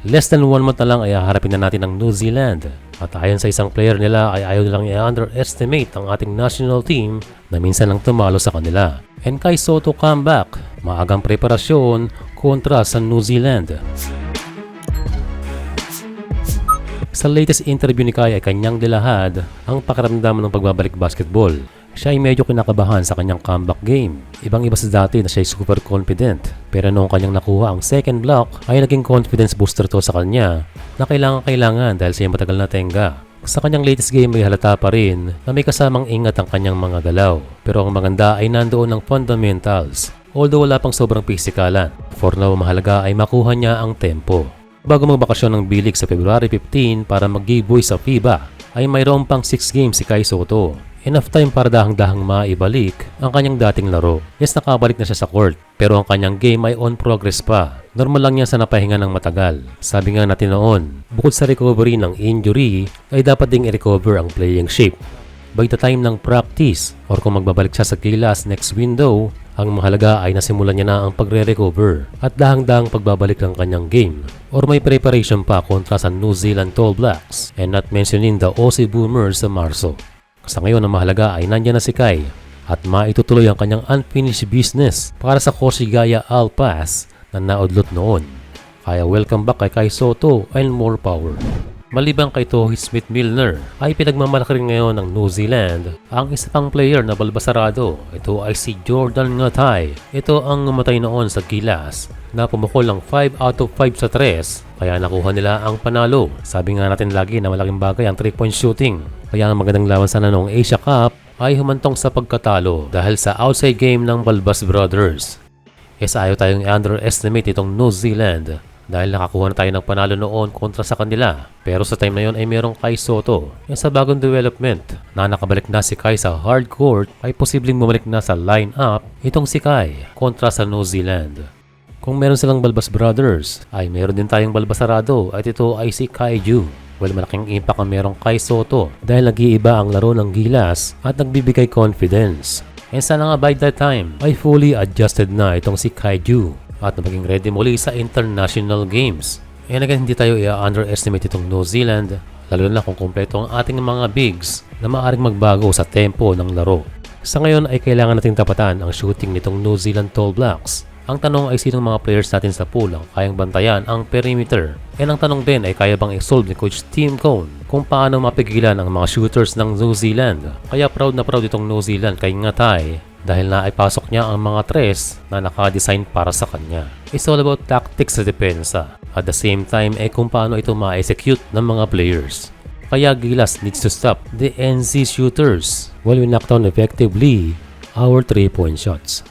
Less than 1 month na lang ay haharapin na natin ang New Zealand. At ayon sa isang player nila ay ayaw nilang i-underestimate ang ating national team na minsan lang tumalo sa kanila. And Kai Sotto comeback, maagang preparasyon kontra sa New Zealand. Sa latest interview ni Kai ay kanyang dilahad ang pakiramdam ng pagbabalik basketball. Siya ay medyo kinakabahan sa kanyang comeback game. Ibang-iba sa dati na siya ay super confident. Pero noong kanyang nakuha ang second block ay naging confidence booster to sa kanya na kailangan dahil siya matagal na tenga. Sa kanyang latest game ay halata pa rin na may kasamang ingat ang kanyang mga galaw. Pero ang maganda ay nandoon ang fundamentals. Although wala pang sobrang pisikalan. For now mahalaga ay makuha niya ang tempo. Bago magbakasyon ng bilig sa February 15 para mag-giveaway sa FIBA ay mayroon pang 6 games si Kai Sotto. Enough time para dahang-dahang maibalik ang kanyang dating laro. Yes, nakabalik na siya sa court, pero ang kanyang game ay on progress pa. Normal lang yan sa napahinga ng matagal. Sabi nga natin noon, bukod sa recovery ng injury, ay dapat ding i-recover ang playing shape. By the time ng practice, or kung magbabalik siya sa Gilas next window, ang mahalaga ay nasimulan niya na ang pagre-recover at dahang-dahang pagbabalik ng kanyang game. Or may preparation pa kontra sa New Zealand Tall Blacks, and not mentioning the Aussie Boomers sa Marso. Sa ngayon ang mahalaga ay nandiyan na si Kai at maitutuloy ang kanyang unfinished business para sa Koshigaya Alpas na naudlot noon. Kaya welcome back kay Kai Sotto and more power. Maliban kay Tohi Smith-Milner ay pinagmamalaki rin ngayon ng New Zealand ang isa pang player na balbasarado. Ito ay si Jordan Ngatai. Ito ang namatay noon sa Gilas na pumukol ng 5 out of 5 sa 3 kaya nakuha nila ang panalo. Sabi nga natin lagi na malaking bagay ang 3-point shooting. Kaya ang magandang laban sana noong Asia Cup ay humantong sa pagkatalo dahil sa outside game ng Balbas Brothers. Ayaw tayong i-underestimate itong New Zealand dahil nakakuha na tayo ng panalo noon kontra sa kanila. Pero sa time na yon ay merong Kai Sotto. Sa bagong development na nakabalik na si Kai sa hard court ay posibleng bumalik na sa line-up itong si Kai kontra sa New Zealand. Kung meron silang Balbas Brothers ay meron din tayong balbasarado at ito ay si Kaiju. Well, malaking impact ang merong Kai Sotto dahil nag-iiba ang laro ng Gilas at nagbibigay confidence. And sana nga by that time ay fully adjusted na itong si Kaiju at maging ready muli sa international games. And again, hindi tayo i-underestimate itong New Zealand, lalo na kung kompleto ang ating mga bigs na maaaring magbago sa tempo ng laro. Sa ngayon ay kailangan nating tapatan ang shooting nitong New Zealand Tall Blacks. Ang tanong ay sinong mga players natin sa pool ang kayang bantayan ang perimeter. And ang tanong din ay kaya bang i-solve ni Coach Tim Cone kung paano mapigilan ang mga shooters ng New Zealand. Kaya proud na proud itong New Zealand kay Ngatai dahil naipasok niya ang mga tres na naka-design para sa kanya. It's all about tactics sa depensa. At the same time ay kung paano ito ma-execute ng mga players. Kaya Gilas needs to stop the NZ shooters while we knock down effectively our 3-point shots.